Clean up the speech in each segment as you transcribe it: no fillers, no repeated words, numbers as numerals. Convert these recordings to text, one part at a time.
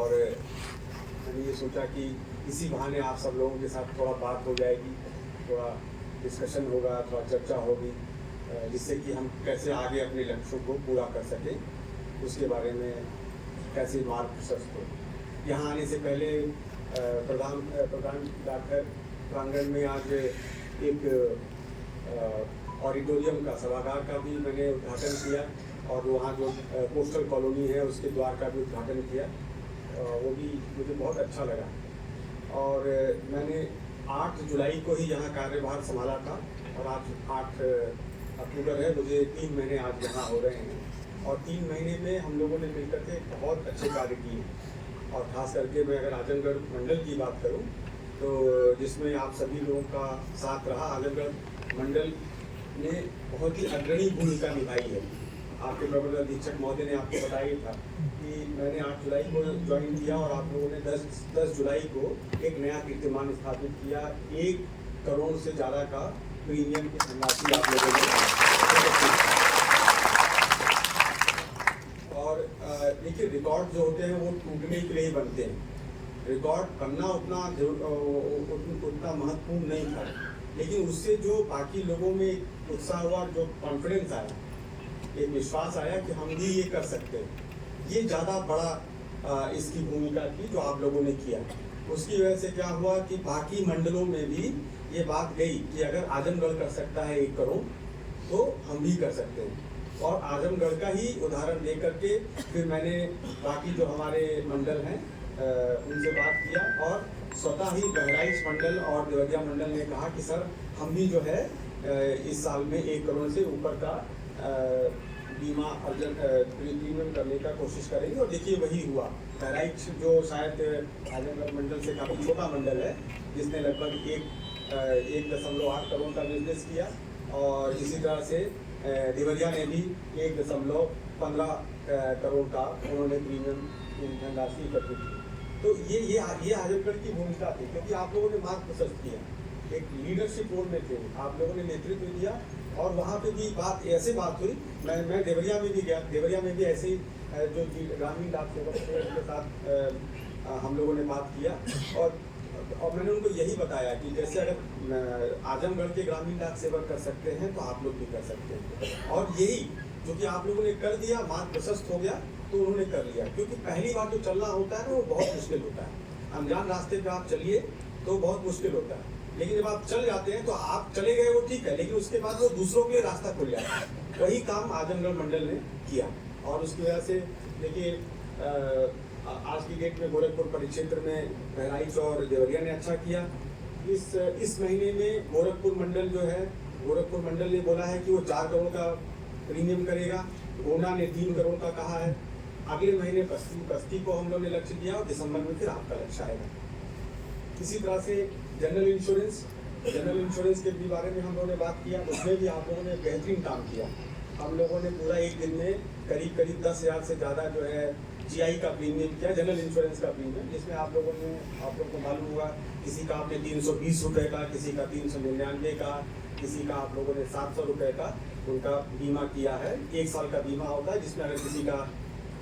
और मैंने ये सोचा कि इसी बहाने आप सब लोगों के साथ थोड़ा बात हो जाएगी, थोड़ा डिस्कशन होगा, थोड़ा चर्चा होगी, जिससे कि हम कैसे आगे अपने लक्ष्यों को पूरा कर सकें, उसके बारे में कैसे मार्ग प्रशस्त हो। यहाँ आने से पहले प्रधान डाकघर प्रांगण में आज एक ऑडिटोरियम का, सभागार का भी मैंने उद्घाटन किया और वहाँ जो पोस्टल कॉलोनी है उसके द्वार का भी उद्घाटन किया, वो भी मुझे बहुत अच्छा लगा। और मैंने 8 जुलाई को ही यहाँ कार्यभार संभाला था और आज 8 अक्टूबर है, मुझे 3 महीने आज यहाँ हो रहे हैं और 3 महीने में हम लोगों ने मिलकर के बहुत अच्छे कार्य किए। और ख़ास करके मैं अगर आजमगढ़ मंडल की बात करूँ तो जिसमें आप सभी लोगों का साथ रहा, आजमगढ़ मंडल ने बहुत ही अग्रणी भूमिका निभाई है। आपके प्रबंध अधीक्षक महोदय ने आपको बताया था कि मैंने 8 जुलाई को ज्वाइन किया और आप लोगों ने 10 जुलाई को एक नया कीर्तिमान स्थापित किया। 1 करोड़ से ज़्यादा का प्रीमियम की धनराशि आप लोगों ने। और देखिए, रिकॉर्ड जो होते हैं वो टूटने के लिए बनते हैं। रिकॉर्ड बनना उतना महत्वपूर्ण नहीं था, लेकिन उससे जो बाकी लोगों में उत्साह हुआ, जो कॉन्फिडेंस आया, एक विश्वास आया कि हम भी ये कर सकते हैं, ये ज़्यादा बड़ा इसकी भूमिका थी जो आप लोगों ने किया। उसकी वजह से क्या हुआ कि बाकी मंडलों में भी ये बात गई कि अगर आजमगढ़ कर सकता है 1 करोड़ तो हम भी कर सकते हैं। और आजमगढ़ का ही उदाहरण दे करके फिर मैंने बाकी जो हमारे मंडल हैं उनसे बात किया और स्वतः ही बहराइच मंडल और देवरिया मंडल ने कहा कि सर हम भी जो है इस साल में 1 करोड़ से ऊपर का बीमा अर्जन प्रीमियम करने का कोशिश करेंगे। और देखिए वही हुआ। बहराइच जो शायद आजमगढ़ मंडल से काफ़ी छोटा मंडल है, जिसने लगभग 1.8 करोड़ का बिजनेस किया और इसी तरह से देवरिया ने भी 1.15 करोड़ का उन्होंने प्रीमियम धनराशि एकत्रित की। तो ये आजमगढ़ की भूमिका थी, क्योंकि आप लोगों ने मार्ग प्रशस्त किया, एक लीडरशिप रोल में थे, आप लोगों ने नेतृत्व दिया और वहाँ पे भी बात हुई। मैं देवरिया में भी गया, देवरिया में भी ऐसे ही जो ग्रामीण डाक सेवक थे उनके साथ हम लोगों ने बात किया और मैंने उनको यही बताया कि जैसे अगर आजमगढ़ के ग्रामीण डाक सेवक कर सकते हैं तो आप लोग भी कर सकते हैं। और यही जो कि आप लोगों ने कर दिया, मार्ग प्रशस्त हो गया तो उन्होंने कर लिया। क्योंकि पहली बार जो चलना होता है ना वो बहुत मुश्किल होता है। अनजान रास्ते पे आप चलिए तो बहुत मुश्किल होता है, लेकिन जब आप चल जाते हैं तो आप चले गए वो ठीक है, लेकिन उसके बाद वो दूसरों के लिए रास्ता खुल जाता है। वही काम आजमगढ़ मंडल ने किया और उसकी वजह से देखिए आज की डेट में गोरखपुर परिक्षेत्र में बहराइच और देवरिया ने अच्छा किया। इस महीने में गोरखपुर मंडल जो है, गोरखपुर मंडल ने बोला है कि वो 4 करोड़ का प्रीमियम करेगा। गोंडा ने 3 करोड़ का कहा है। अगले महीने बस्ती को हम लोग ने लक्ष्य दिया और दिसंबर में फिर आपका लक्ष्य आएगा। इसी तरह से जनरल इंश्योरेंस के भी बारे में हम लोगों ने बात किया। उसमें भी आप लोगों ने बेहतरीन काम किया। हम लोगों ने पूरा एक दिन में करीब 10,000 से ज़्यादा जो है GI का प्रीमियम किया, जनरल इंश्योरेंस का प्रीमियम, जिसमें आप लोगों को मालूम होगा किसी का आपने 320 रुपये का, किसी का 399 का, किसी का आप लोगों ने 700 रुपये का उनका बीमा किया है। 1 साल का बीमा होता है, जिसमें अगर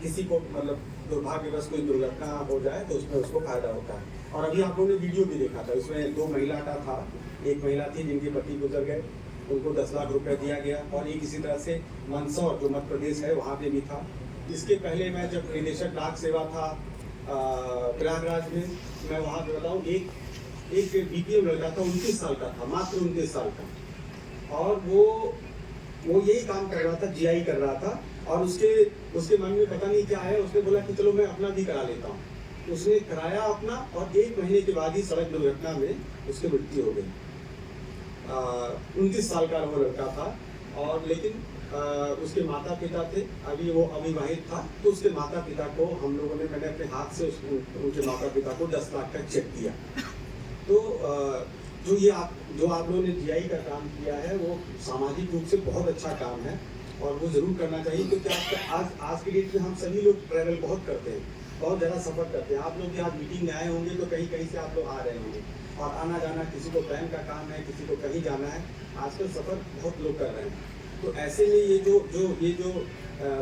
किसी को मतलब दुर्भाग्यवश कोई दुर्घटना हो जाए तो उसमें उसको फायदा होता है। और अभी आप लोगों ने वीडियो भी देखा था, उसमें 2 महिला का था। एक महिला थी जिनके पति गुजर गए, उनको 10 लाख रुपए दिया गया। और एक इसी तरह से मंदसौर जो मध्य प्रदेश है वहाँ पे भी था। इसके पहले मैं जब निदेशक डाक सेवा था प्रयागराज में, मैं वहाँ पे बताऊँ एक BPM लड़का था, 29 साल का था, मात्र 29 साल का, और वो यही काम कर रहा था, GI कर रहा था। और उसके मन में पता नहीं क्या है, उसने बोला कि चलो मैं अपना भी करा लेता हूँ। उसने कराया अपना और 1 महीने के बाद ही सड़क दुर्घटना में उसकी मृत्यु हो गई। 29 साल का वो लड़का था और लेकिन उसके माता पिता थे, अभी वो अविवाहित था। तो उसके माता पिता को मैंने अपने हाथ से उनके माता पिता को 10 लाख का चेक दिया। तो जो आप लोगों ने GI का काम किया है वो सामाजिक रूप से बहुत अच्छा काम है और वो जरूर करना चाहिए। क्योंकि आज की डेट में हम सभी लोग ट्रैवल बहुत करते हैं, बहुत ज़्यादा सफ़र करते हैं। आप लोग भी आज मीटिंग में आए होंगे तो कहीं से आप लोग आ रहे होंगे और आना जाना, किसी को बैंक का काम है, किसी को कहीं जाना है। आजकल सफ़र बहुत लोग कर रहे हैं। तो ऐसे में ये जो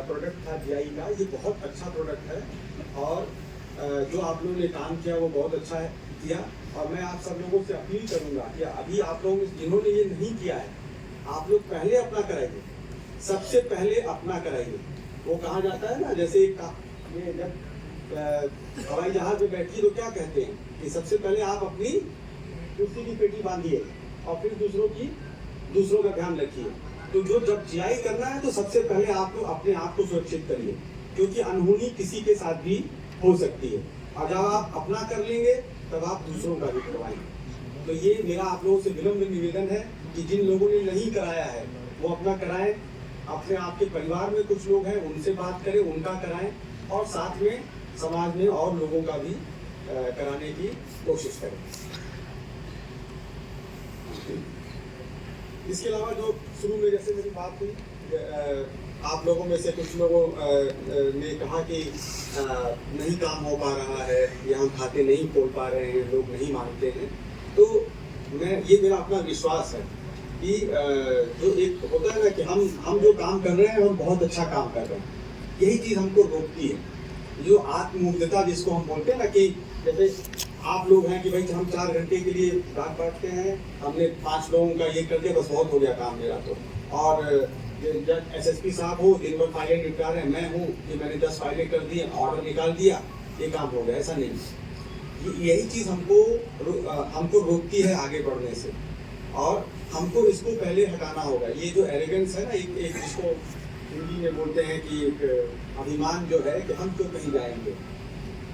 प्रोडक्ट था GI का, ये बहुत अच्छा प्रोडक्ट है। और जो आप लोगों ने काम किया वो बहुत अच्छा है किया, और मैं आप सब लोगों से अपील करूंगा कि अभी आप लोग जिन्होंने ये नहीं किया है, आप लोग पहले अपना कराइए, सबसे पहले अपना कराइए। वो कहा जाता है ना, जैसे ये जब हवाई जहाज में बैठिए तो क्या कहते हैं कि सबसे पहले आप अपनी कुर्सी की पेटी बांधिए और फिर दूसरों का ध्यान रखिए। तो जो जब जियाई करना है तो सबसे पहले आप लोग अपने आप को सुरक्षित करिए, क्योंकि अनहोनी किसी के साथ भी हो सकती है, और जब आप अपना कर लेंगे तब आप दूसरों का भी करवाएंगे। तो ये मेरा आप लोगों से विनम्र निवेदन है कि जिन लोगों ने नहीं कराया है वो अपना कराएं, अपने आपके परिवार में कुछ लोग हैं उनसे बात करें, उनका कराएं, और साथ में समाज में और लोगों का भी कराने की कोशिश करें। इसके अलावा जो शुरू में जैसे मेरी बात हुई, आप लोगों में से कुछ लोगों ने कहा कि नहीं काम हो पा रहा है या हम खाते नहीं खोल पा रहे हैं, लोग नहीं मानते हैं। तो ये मेरा अपना विश्वास है कि जो एक होता है ना कि हम जो काम कर रहे हैं हम बहुत अच्छा काम कर रहे हैं, यही चीज़ हमको रोकती है। जो आत्ममुग्धता जिसको हम बोलते हैं ना, कि जैसे आप लोग हैं कि भाई हम 4 घंटे के लिए बात बांटते हैं, हमने 5 लोगों का ये कर दिया, बस बहुत हो गया काम मेरा। तो और एसएसपी साहब हो, दिन भर फाइलें निपटा रहे हैं, मैं हूँ कि मैंने 10 फाइलें कर दी, ऑर्डर निकाल दिया, ये काम हो गया, ऐसा नहीं। यही चीज़ हमको रोकती है आगे बढ़ने से, और हमको इसको पहले हटाना होगा। ये जो एरोगेंस है ना, एक जिसको हिंदी में बोलते हैं कि एक अभिमान जो है कि हम क्यों कहीं जाएंगे,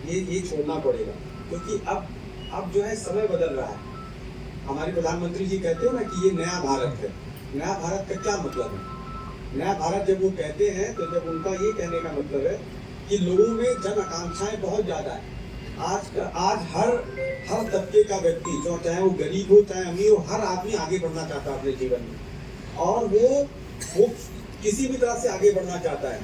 ये छोड़ना पड़ेगा, क्योंकि अब जो है समय बदल रहा है। हमारे प्रधानमंत्री जी कहते हो ना कि ये नया भारत है। नया भारत का क्या मतलब है? नया भारत जब वो कहते हैं तो जब उनका ये कहने का मतलब है कि लोगों में जन आकांक्षाएं बहुत ज्यादा है। आज हर तबके का व्यक्ति, जो चाहे वो गरीब हो चाहे अमीर हो, हर आदमी आगे बढ़ना चाहता है अपने जीवन में, और वो किसी भी तरह से आगे बढ़ना चाहता है।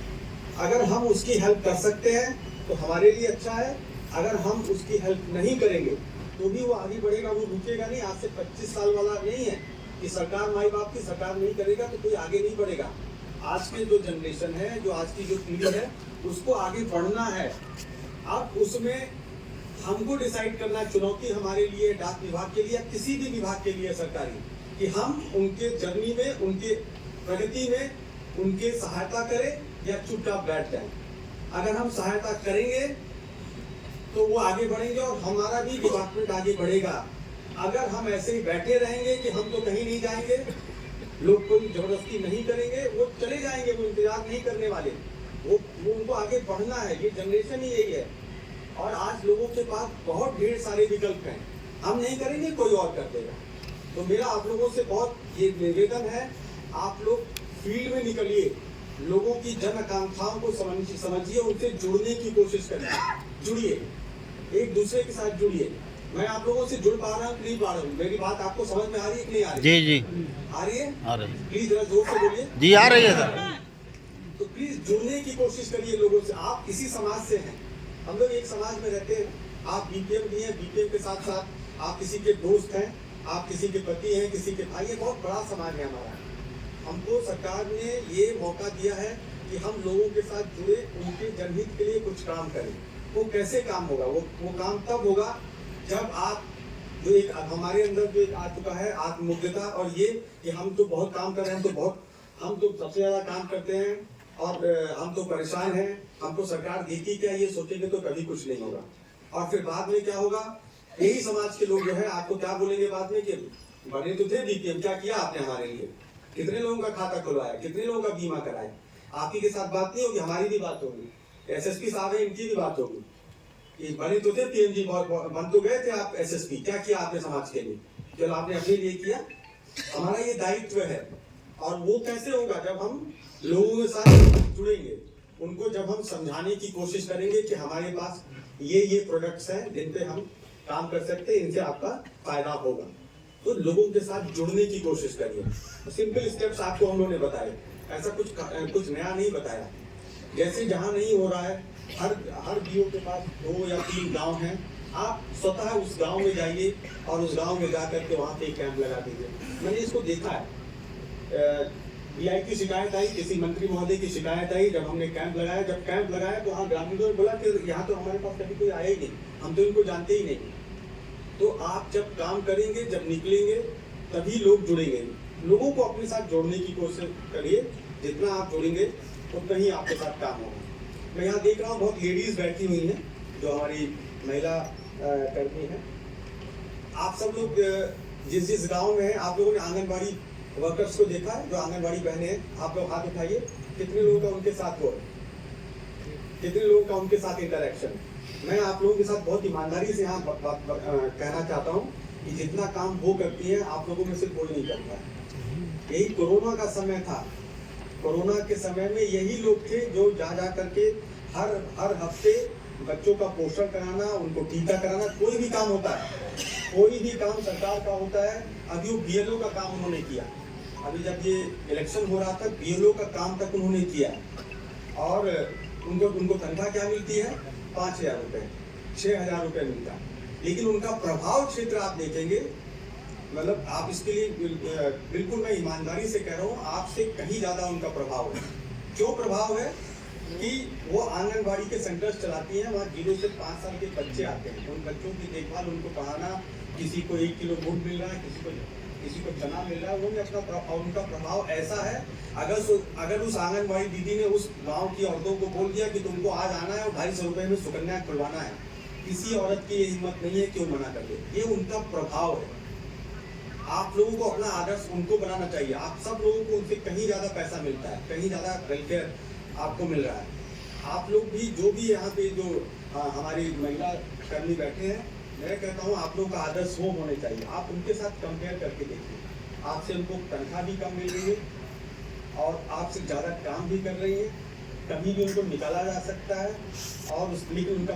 अगर हम उसकी हेल्प कर सकते हैं तो हमारे लिए अच्छा है, अगर हम उसकी हेल्प नहीं करेंगे तो भी वो आगे बढ़ेगा, वो रुकेगा नहीं। आज से 25 साल वाला नहीं है कि सरकार माई बाप की सरकार नहीं करेगा तो कोई आगे नहीं बढ़ेगा। आज के जो जनरेशन है, जो आज की जो पीढ़ी है, उसको आगे बढ़ना है। अब उसमें हमको डिसाइड करना, चुनौती हमारे लिए डाक विभाग के लिए, किसी भी विभाग के लिए सरकारी, कि हम उनके जर्नी में, उनके प्रगति में उनके सहायता करें या चुपचाप बैठ जाएं। अगर हम सहायता करेंगे तो वो आगे बढ़ेंगे और हमारा भी डिपार्टमेंट आगे बढ़ेगा। अगर हम ऐसे ही बैठे रहेंगे कि हम तो कहीं नहीं जाएंगे, लोग कोई जबरदस्ती नहीं करेंगे, वो चले जाएंगे, वो इंतजार नहीं करने वाले, वो उनको आगे बढ़ना है। ये जनरेशन ही यही है, और आज लोगों के पास बहुत ढेर सारे विकल्प हैं। हम नहीं करेंगे, कोई और कर देगा। तो मेरा आप लोगों से बहुत ये निवेदन है, आप लोग फील्ड में निकलिए, लोगों की जन आकांक्षाओं को समझिए, उनसे जुड़ने की कोशिश करिए, जुड़िए, एक दूसरे के साथ जुड़िए। मैं आप लोगों से जुड़ पा रहा हूँ, नहीं पा रहा हूँ, मेरी बात आपको समझ में आ रही है कि नहीं आ रही? जी आ रही है? आ रही है। प्लीज जरा जोर से बोलिए। जी आ रही है सर। तो प्लीज जुड़ने की कोशिश करिए लोगों से। आप इसी समाज से हैं, हम लोग एक समाज में रहते हैं। आप बीपीएम भी हैं, बीपीएम के साथ साथ आप किसी के दोस्त हैं, आप किसी के पति हैं, किसी के भाई हैं। बहुत बड़ा समाज है हमारा। हमको सरकार ने ये मौका दिया है कि हम लोगों के साथ जुड़े, उनके जनहित के लिए कुछ काम करें। वो कैसे काम होगा? वो काम तब होगा जब आप जो एक हमारे अंदर जो एक आ चुका है आत्ममुग्धता, और ये कि हम तो बहुत काम कर रहे हैं, हम तो सबसे ज्यादा काम करते हैं और हम तो परेशान हैं, हमको सरकार देती क्या, ये सोचेंगे तो कभी कुछ नहीं होगा। और फिर बाद में क्या होगा? यही समाज के लोग जो है आपको क्या बोलेंगे बाद में कि बने तो थे बीपीएम, क्या किया आपने हमारे लिए, कितने लोगों का खाता खुलवाया, कितने लोगों का बीमा कराया। आपकी के साथ बात नहीं होगी, हमारी भी बात होगी, एसएसपी साहब है इनकी भी बात होगी। बने तो थे पीएमजी, बन तो गए थे आप एसएसपी, क्या किया आपने समाज के लिए? चलो आपने अपने लिए किया, हमारा ये दायित्व है। और वो कैसे होगा? जब हम लोगों के साथ जुड़ेंगे, उनको जब हम समझाने की कोशिश करेंगे कि हमारे पास ये प्रोडक्ट्स हैं जिन पे हम काम कर सकते हैं, इनसे आपका फायदा होगा। तो लोगों के साथ जुड़ने की कोशिश करिए। सिंपल स्टेप्स आपको हम लोगों ने बताए, ऐसा कुछ नया नहीं बताया। जैसे जहाँ नहीं हो रहा है, हर बीओ के पास 2 या 3 गांव हैं, आप स्वतः उस गांव में जाइए और उस गांव में जाकर के वहाँ पे कैंप लगा दीजिए। मैंने इसको देखा है। VI की शिकायत आई, किसी मंत्री महोदय की शिकायत आई, जब हमने कैंप लगाया, तो हाँ ग्रामीणों ने बोला कि यहाँ तो हमारे पास कभी कोई आया ही नहीं, हम तो इनको जानते ही नहीं। तो आप जब काम करेंगे, जब निकलेंगे, तभी लोग जुड़ेंगे। लोगों को अपने साथ जोड़ने की कोशिश करिए, जितना आप जोड़ेंगे उतना ही आपके साथ काम होगा। मैं यहाँ देख रहा हूँ बहुत लेडीज बैठी हुई हैं जो हमारी महिला कर्मी हैं। आप सब लोग जिस गांव में हैं, आप लोगों ने आंगनबाड़ी वर्कर्स को देखा है, जो आंगनबाड़ी बहनें हैं, आप लोग हाथ उठाइए। कितने लोगों का उनके साथ हो, कितने लोगों का उनके साथ इंटरेक्शन। मैं आप लोगों के साथ बहुत ईमानदारी से यहाँ कहना चाहता हूँ कि जितना काम वो करती है, आप लोगों में से कोई नहीं करता। यही कोरोना का समय था, कोरोना के समय में यही लोग थे जो जा करके हर हफ्ते बच्चों का पोषण कराना, उनको टीका कराना, कोई भी काम होता है, कोई भी काम सरकार का होता है। अभी वो BLO का काम उन्होंने किया, अभी जब ये इलेक्शन हो रहा था BLO का काम तक उन्होंने किया। और उनको तनख्वाह क्या मिलती है? 5,000 रुपये, 6,000 रुपये मिलता है। लेकिन उनका प्रभाव क्षेत्र आप देखेंगे, मतलब आप इसके लिए बिल्कुल मैं ईमानदारी से कह रहा हूँ, आपसे कहीं ज्यादा उनका प्रभाव है। क्यों प्रभाव है? कि वो आंगनबाड़ी के सेंटर्स चलाती हैं, वहाँ 0 से 5 साल के बच्चे आते हैं, उन बच्चों की देखभाल, उनको पढ़ाना, किसी को 1 किलो गुड़ मिल रहा है, किसी को चना मिल रहा है, वो भी उनका प्रभाव ऐसा है। अगर उस आंगनबाड़ी दीदी ने उस गांव की औरतों को बोल दिया कि तुमको आज आना है और 250 रुपये में सुकन्या खुलवाना है, किसी औरत की ये हिम्मत नहीं है कि वो मना कर दे। ये उनका प्रभाव है। आप लोगों को अपना आदर्श उनको बनाना चाहिए। आप सब लोगों को उनसे कहीं ज्यादा पैसा मिलता है, कहीं ज्यादा वेलफेयर आपको मिल रहा है। आप लोग भी जो भी यहाँ पे जो हमारी महिला कर्मी बैठे हैं, मैं कहता हूँ आप लोग का आदर्श वो होने चाहिए। आप उनके साथ कंपेयर करके देखिए, आपसे उनको तनख्वाह भी कम मिल रही है और आपसे ज़्यादा काम भी कर रही है, कभी भी उनको निकाला जा सकता है और लेकिन उनका